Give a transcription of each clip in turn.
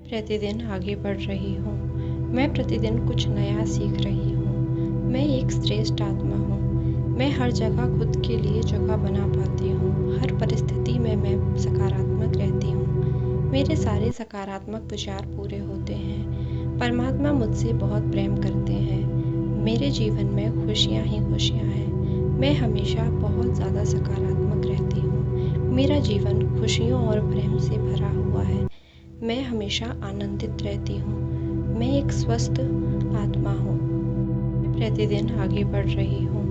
प्रतिदिन आगे बढ़ रही हूँ। मैं प्रतिदिन कुछ नया सीख रही हूँ। मैं एक श्रेष्ठ आत्मा हूँ। मैं हर जगह खुद के लिए जगह बना पाती हूँ। हर परिस्थिति में मैं सकारात्मक रहती हूँ। मेरे सारे सकारात्मक विचार पूरे होते हैं। परमात्मा मुझसे बहुत प्रेम करते हैं। मेरे जीवन में खुशियाँ ही खुशियाँ हैं। मैं हमेशा बहुत ज़्यादा सकारात्मक रहती हूँ। मेरा जीवन खुशियों और प्रेम से भरा हुआ है। मैं हमेशा आनंदित रहती हूँ। मैं एक स्वस्थ आत्मा हूँ। प्रतिदिन आगे बढ़ रही हूँ।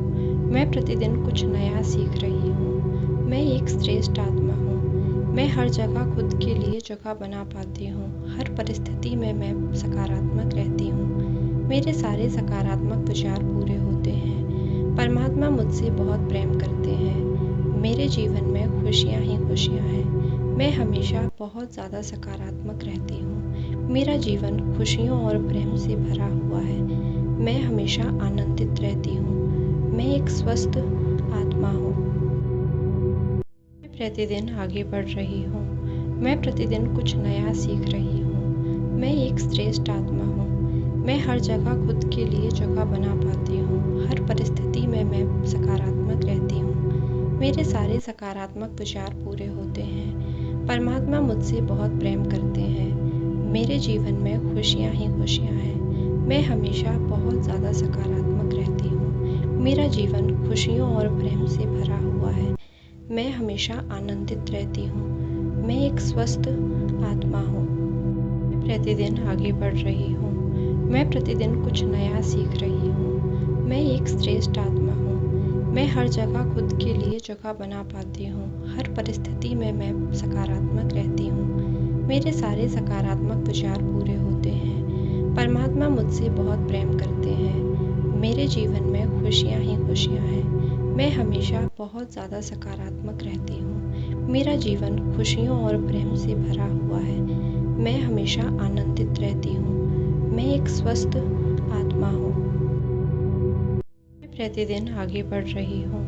मैं प्रतिदिन कुछ नया सीख रही हूँ। मैं एक श्रेष्ठ आत्मा हूँ। मैं हर जगह खुद के लिए जगह बना पाती हूँ। हर परिस्थिति में मैं सकारात्मक रहती हूँ। मेरे सारे सकारात्मक विचार पूरे होते हैं। परमात्मा मुझसे बहुत प्रेम करते हैं। मेरे जीवन में खुशियाँ ही खुशियाँ हैं। मैं हमेशा बहुत ज़्यादा सकारात्मक रहती हूँ। मेरा जीवन खुशियों और प्रेम से भरा हुआ है। मैं हमेशा आनंदित रहती हूँ। मैं एक स्वस्थ आत्मा हूँ। मैं प्रतिदिन आगे बढ़ रही हूँ। मैं प्रतिदिन कुछ नया सीख रही हूँ। मैं एक श्रेष्ठ आत्मा हूँ। मैं हर जगह खुद के लिए जगह बना पाती हूँ। हर परिस्थिति में मैं सकारात्मक रहती हूँ। मेरे सारे सकारात्मक विचार पूरे होते हैं। परमात्मा मुझसे बहुत प्रेम करते हैं। मेरे जीवन में खुशियाँ ही खुशियाँ हैं। मैं हमेशा बहुत ज़्यादा सकारात्मक रहती हूँ। मेरा जीवन खुशियों और प्रेम से भरा हुआ है। मैं हमेशा आनंदित रहती हूँ। मैं एक स्वस्थ आत्मा हूँ। प्रतिदिन आगे बढ़ रही हूँ। मैं प्रतिदिन कुछ नया सीख रही हूँ। मैं एक श्रेष्ठ आत्मा हूँ। मैं हर जगह खुद के लिए जगह बना पाती हूँ। हर परिस्थिति में मैं सकारात्मक रहती हूँ। मेरे सारे सकारात्मक विचार पूरे होते हैं। परमात्मा मुझसे बहुत प्रेम करते हैं। मेरे जीवन में खुशियाँ ही खुशियाँ हैं। मैं हमेशा बहुत ज़्यादा सकारात्मक रहती हूँ। मेरा जीवन खुशियों और प्रेम से भरा हुआ है। मैं हमेशा आनंदित रहती हूँ। मैं एक स्वस्थ आत्मा हूँ। मैं प्रतिदिन आगे बढ़ रही हूँ।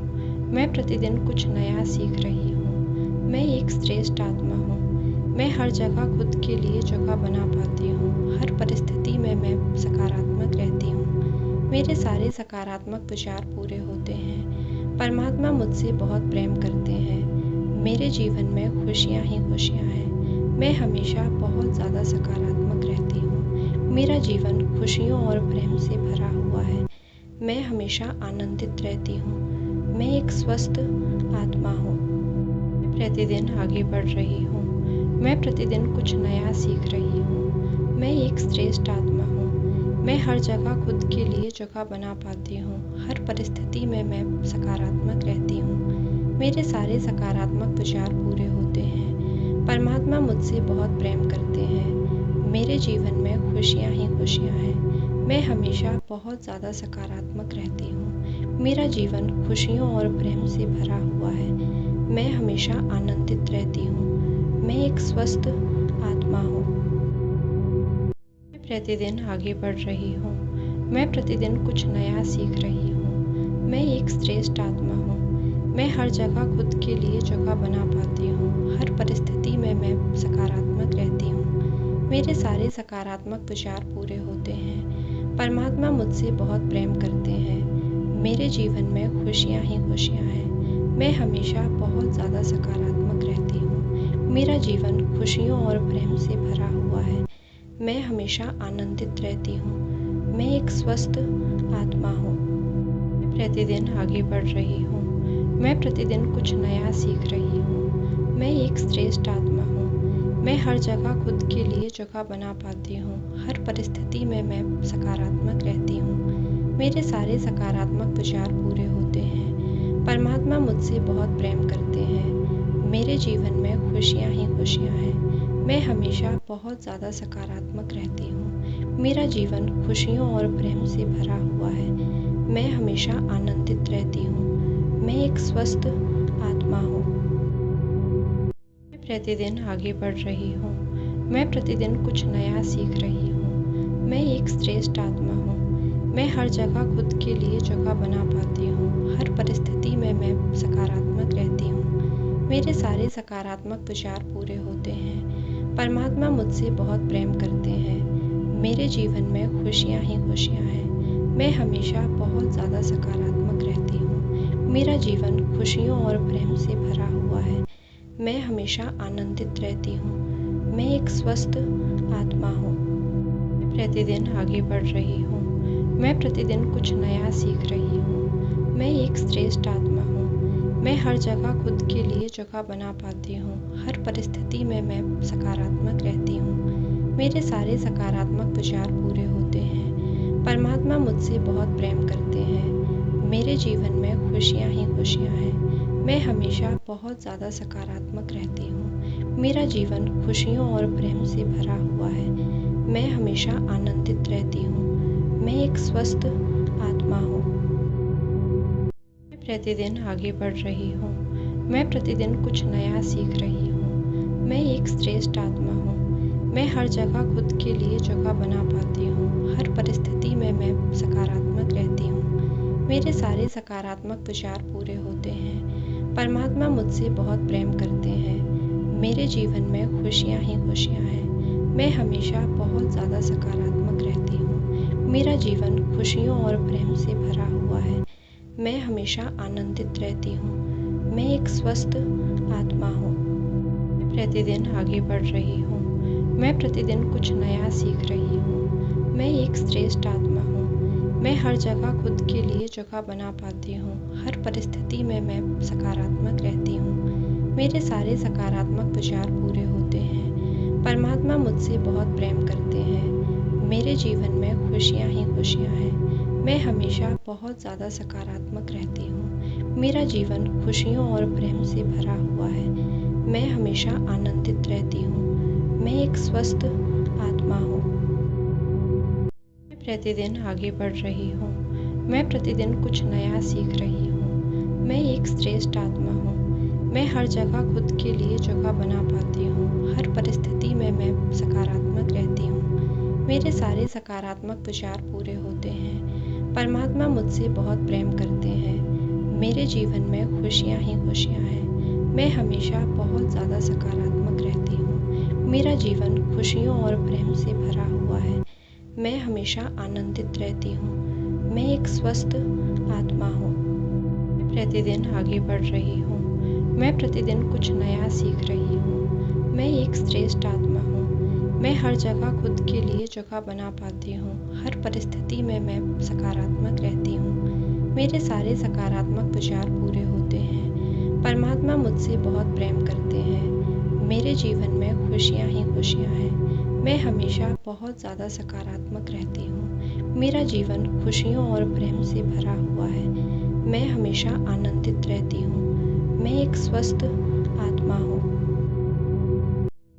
मैं प्रतिदिन कुछ नया सीख रही हूँ। मैं एक श्रेष्ठ आत्मा हूँ। मैं हर जगह खुद के लिए जगह बना पाती हूँ। हर परिस्थिति में मैं सकारात्मक रहती हूँ। मेरे सारे सकारात्मक विचार पूरे होते हैं। परमात्मा मुझसे बहुत प्रेम करते हैं। मेरे जीवन में खुशियाँ ही खुशियाँ हैं। मैं हमेशा बहुत ज़्यादा सकारात्मक रहती हूँ। मेरा जीवन खुशियों और प्रेम से भरा हुआ है। मैं हमेशा आनंदित रहती हूँ। मैं एक स्वस्थ आत्मा हूँ। प्रतिदिन आगे बढ़ रही हूँ। मैं प्रतिदिन कुछ नया सीख रही हूँ। मैं एक श्रेष्ठ आत्मा हूँ। मैं हर जगह खुद के लिए जगह बना पाती हूँ। हर परिस्थिति में मैं सकारात्मक रहती हूँ। मेरे सारे सकारात्मक विचार पूरे होते हैं। परमात्मा मुझसे बहुत प्रेम करते हैं। मेरे जीवन में खुशियाँ ही खुशियाँ हैं। मैं हमेशा बहुत ज़्यादा सकारात्मक रहती हूँ। मेरा जीवन खुशियों और प्रेम से भरा हुआ है। मैं हमेशा आनंदित रहती हूँ। मैं एक स्वस्थ आत्मा हूँ। मैं प्रतिदिन आगे बढ़ रही हूँ। मैं प्रतिदिन कुछ नया सीख रही हूँ। मैं एक श्रेष्ठ आत्मा हूँ। मैं हर जगह खुद के लिए जगह बना पाती हूँ। हर परिस्थिति में मैं सकारात्मक रहती हूँ। मेरे सारे सकारात्मक विचार पूरे होते हैं। परमात्मा मुझसे बहुत प्रेम करते हैं। मेरे जीवन में खुशियाँ ही खुशियाँ हैं। मैं हमेशा बहुत ज़्यादा सकारात्मक रहती हूँ। मेरा जीवन खुशियों और प्रेम से भरा हुआ है। मैं हमेशा आनंदित रहती हूँ। मैं एक स्वस्थ आत्मा हूँ। मैं प्रतिदिन आगे बढ़ रही हूँ। मैं प्रतिदिन कुछ नया सीख रही हूँ। मैं एक श्रेष्ठ आत्मा हूँ। मैं हर जगह खुद के लिए जगह बना पाती हूँ। हर परिस्थिति में मैं सकारात्मक रहती हूँ। मेरे सारे सकारात्मक विचार पूरे होते हैं। परमात्मा मुझसे बहुत प्रेम करते हैं। मेरे जीवन में खुशियाँ ही खुशियाँ हैं। मैं हमेशा बहुत ज़्यादा सकारात्मक रहती हूँ। मेरा जीवन खुशियों और प्रेम से भरा हुआ है। मैं हमेशा आनंदित रहती हूँ। मैं एक स्वस्थ आत्मा हूँ। मैं प्रतिदिन आगे बढ़ रही हूँ। मैं प्रतिदिन कुछ नया सीख रही हूँ। मैं एक श्रेष्ठ आत्मा हूँ। मैं हर जगह खुद के लिए जगह बना पाती हूँ। हर परिस्थिति में मैं सकारात्मक रहती हूँ। मेरे सारे सकारात्मक विचार पूरे होते हैं। परमात्मा मुझसे बहुत प्रेम करते हैं। मेरे जीवन में खुशियाँ ही खुशियाँ हैं। मैं हमेशा बहुत ज़्यादा सकारात्मक रहती हूँ। मेरा जीवन खुशियों और प्रेम से भरा हुआ है। मैं हमेशा आनंदित रहती हूँ। मैं एक स्वस्थ आत्मा हूँ। मैं प्रतिदिन आगे बढ़ रही हूँ। मैं प्रतिदिन कुछ नया सीख रही हूँ। मैं एक श्रेष्ठ आत्मा हूँ। मैं हर जगह खुद के लिए जगह बना पाती हूँ। हर परिस्थिति में मैं सकारात्मक रहती हूँ। मेरे सारे सकारात्मक विचार पूरे होते हैं। परमात्मा मुझसे बहुत प्रेम करते हैं। मेरे जीवन में खुशियाँ ही खुशियाँ हैं। मैं हमेशा बहुत ज़्यादा सकारात्मक रहती हूँ। मेरा जीवन खुशियों और प्रेम से भरा हुआ है। मैं हमेशा आनंदित रहती हूँ। मैं एक स्वस्थ आत्मा हूँ। मैं प्रतिदिन आगे बढ़ रही हूँ। मैं प्रतिदिन कुछ नया सीख रही हूँ। मैं एक श्रेष्ठ आत्मा हूँ। मैं हर जगह खुद के लिए जगह बना पाती हूँ। हर परिस्थिति में मैं सकारात्मक रहती हूँ। मेरे सारे सकारात्मक विचार पूरे होते हैं। परमात्मा मुझसे बहुत प्रेम करते हैं। मेरे जीवन में खुशियाँ ही खुशियाँ हैं। मैं हमेशा बहुत ज़्यादा सकारात्मक रहती हूँ। मेरा जीवन खुशियों और प्रेम से भरा हुआ है। मैं हमेशा आनंदित रहती हूँ। मैं एक स्वस्थ आत्मा हूँ। मैं प्रतिदिन आगे बढ़ रही हूँ। मैं प्रतिदिन कुछ नया सीख रही हूँ। मैं एक श्रेष्ठ आत्मा हूँ। मैं हर जगह खुद के लिए जगह बना पाती हूँ। हर परिस्थिति में मैं सकारात्मक रहती हूँ। मेरे सारे सकारात्मक विचार पूरे होते हैं। परमात्मा मुझसे बहुत प्रेम करते हैं। मेरे जीवन में खुशियाँ ही खुशियाँ हैं। मैं हमेशा बहुत ज़्यादा सकारात्मक रहती हूँ। मेरा जीवन खुशियों और प्रेम से भरा हुआ है। मैं हमेशा आनंदित रहती हूँ। मैं एक स्वस्थ आत्मा हूँ। मैं प्रतिदिन आगे बढ़ रही हूँ। मैं प्रतिदिन कुछ नया सीख रही हूँ। मैं एक श्रेष्ठ आत्मा हूँ। मैं हर जगह खुद के लिए जगह बना पाती हूँ। हर परिस्थिति में मैं सकारात्मक रहती हूँ। मेरे सारे सकारात्मक विचार पूरे होते हैं। परमात्मा मुझसे बहुत प्रेम करते हैं। मेरे जीवन में खुशियाँ ही खुशियाँ हैं। मैं हमेशा बहुत ज़्यादा सकारात्मक रहती हूँ। मेरा जीवन खुशियों और प्रेम से भरा हुआ है। मैं हमेशा आनंदित रहती हूँ। मैं एक स्वस्थ आत्मा हूँ। मैं प्रतिदिन आगे बढ़ रही हूँ। मैं प्रतिदिन कुछ नया सीख रही हूँ। मैं एक श्रेष्ठ आत्मा हूँ। मैं हर जगह खुद के लिए जगह बना पाती हूँ। हर परिस्थिति में मैं सकारात्मक रहती हूँ। मेरे सारे सकारात्मक विचार पूरे होते हैं। परमात्मा मुझसे बहुत प्रेम करते हैं। मेरे जीवन में खुशियाँ ही खुशियाँ हैं। मैं हमेशा बहुत ज़्यादा सकारात्मक रहती हूँ। मेरा जीवन खुशियों और प्रेम से भरा हुआ है। मैं हमेशा आनंदित रहती हूँ। मैं एक स्वस्थ आत्मा हूँ।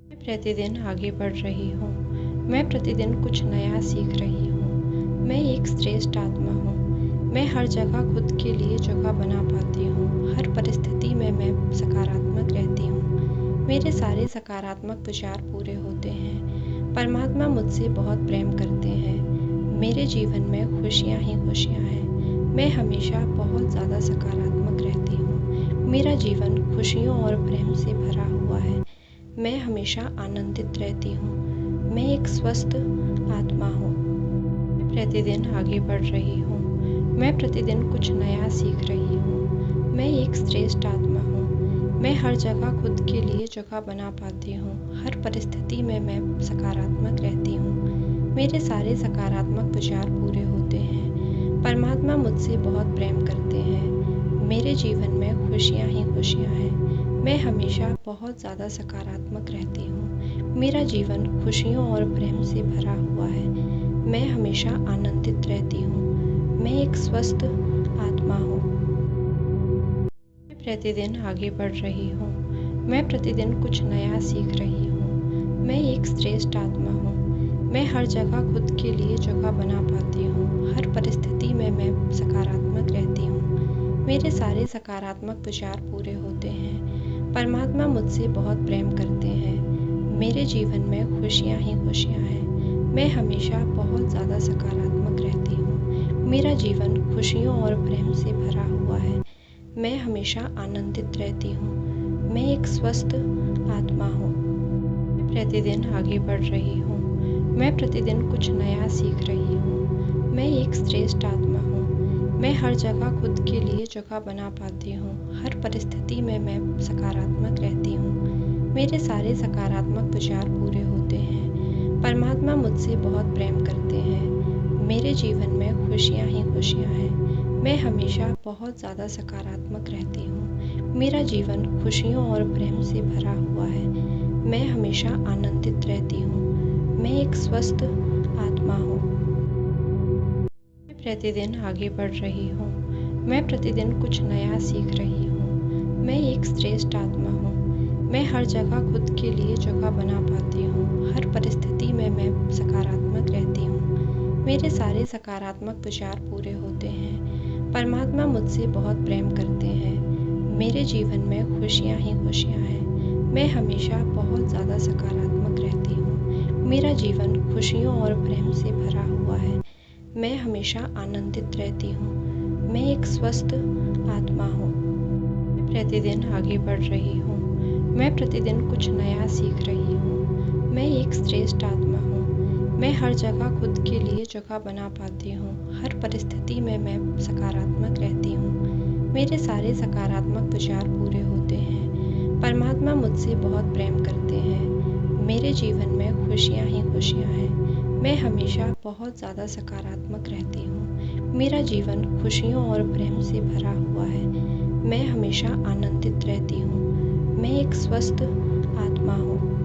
मैं प्रतिदिन आगे बढ़ रही हूँ। मैं प्रतिदिन कुछ नया सीख रही हूँ। मैं एक श्रेष्ठ आत्मा हूँ। मैं हर जगह खुद के लिए जगह बना पाती हूँ। हर परिस्थिति में मैं सकारात्मक रहती हूँ। मेरे सारे सकारात्मक विचार पूरे होते हैं। परमात्मा मुझसे बहुत प्रेम करते हैं। मेरे जीवन में खुशियाँ ही खुशियाँ हैं। मैं हमेशा बहुत ज़्यादा सकारात्मक रहती हूँ। मेरा जीवन खुशियों और प्रेम से भरा हुआ है। मैं हमेशा आनंदित रहती हूँ। मैं एक स्वस्थ आत्मा हूँ। मैं प्रतिदिन आगे बढ़ रही हूँ। मैं प्रतिदिन कुछ नया सीख रही हूँ। मैं एक श्रेष्ठ आत्मा हूँ। मैं हर जगह खुद के लिए जगह बना पाती हूँ। हर परिस्थिति में मैं सकारात्मक रहती हूँ। मेरे सारे सकारात्मक विचार पूरे होते हैं। परमात्मा मुझसे बहुत प्रेम करते हैं। मेरे जीवन में खुशियाँ ही खुशियाँ हैं। मैं हमेशा बहुत ज़्यादा सकारात्मक रहती हूँ। मेरा जीवन खुशियों और प्रेम से भरा हुआ है। मैं हमेशा आनंदित रहती हूँ। मैं एक स्वस्थ आत्मा हूँ। मैं प्रतिदिन आगे बढ़ रही हूँ। मैं प्रतिदिन कुछ नया सीख रही हूँ। मैं एक श्रेष्ठ आत्मा हूँ। मैं हर जगह खुद के लिए जगह बना पाती हूँ। हर परिस्थिति में मैं सकारात्मक रहती हूँ। मेरे सारे सकारात्मक विचार पूरे होते हैं। परमात्मा मुझसे बहुत प्रेम करते हैं। मेरे जीवन में खुशियाँ ही खुशियाँ हैं। मैं हमेशा बहुत ज़्यादा सकारात्मक रहती हूँ। मेरा जीवन खुशियों और प्रेम से भरा हुआ है। मैं हमेशा आनंदित रहती हूँ। मैं एक स्वस्थ आत्मा हूँ। मैं प्रतिदिन आगे बढ़ रही हूँ। मैं प्रतिदिन कुछ नया सीख रही हूँ। मैं एक श्रेष्ठ आत्मा हूँ। मैं हर जगह खुद के लिए जगह बना पाती हूँ। हर परिस्थिति में मैं सकारात्मक रहती हूँ। मेरे सारे सकारात्मक विचार पूरे होते हैं। परमात्मा मुझसे बहुत प्रेम करते हैं। मेरे जीवन में खुशियाँ ही खुशियाँ हैं। मैं हमेशा बहुत ज़्यादा सकारात्मक रहती हूँ। मेरा जीवन खुशियों और प्रेम से भरा हुआ है। मैं हमेशा आनंदित रहती हूँ। मैं एक स्वस्थ आत्मा हूँ। मैं प्रतिदिन आगे बढ़ रही हूँ। मैं प्रतिदिन कुछ नया सीख रही हूँ। मैं एक श्रेष्ठ आत्मा हूँ। मैं हर जगह खुद के लिए जगह बना पाती हूँ। हर परिस्थिति में मैं सकारात्मक रहती हूँ। मेरे सारे सकारात्मक विचार पूरे होते हैं। परमात्मा मुझसे बहुत प्रेम करते हैं। मेरे जीवन में खुशियाँ ही खुशियाँ हैं। मैं हमेशा बहुत ज़्यादा सकारात्मक रहती हूँ। मेरा जीवन खुशियों और प्रेम से भरा हुआ है। मैं हमेशा आनंदित रहती हूँ। मैं एक स्वस्थ आत्मा हूँ। मैं प्रतिदिन आगे बढ़ रही हूँ। मैं प्रतिदिन कुछ नया सीख रही हूँ। मैं एक श्रेष्ठ आत्मा हूँ। मैं हर जगह खुद के लिए जगह बना पाती हूँ। हर परिस्थिति में मैं सकारात्मक रहती हूँ। मेरे सारे सकारात्मक विचार पूरे होते हैं। परमात्मा मुझसे बहुत प्रेम करते हैं। मेरे जीवन में खुशियाँ ही खुशियाँ हैं। मैं हमेशा बहुत ज़्यादा सकारात्मक रहती हूँ। मेरा जीवन खुशियों और प्रेम से भरा हुआ है। मैं हमेशा आनंदित रहती हूँ। मैं एक स्वस्थ आत्मा हूँ।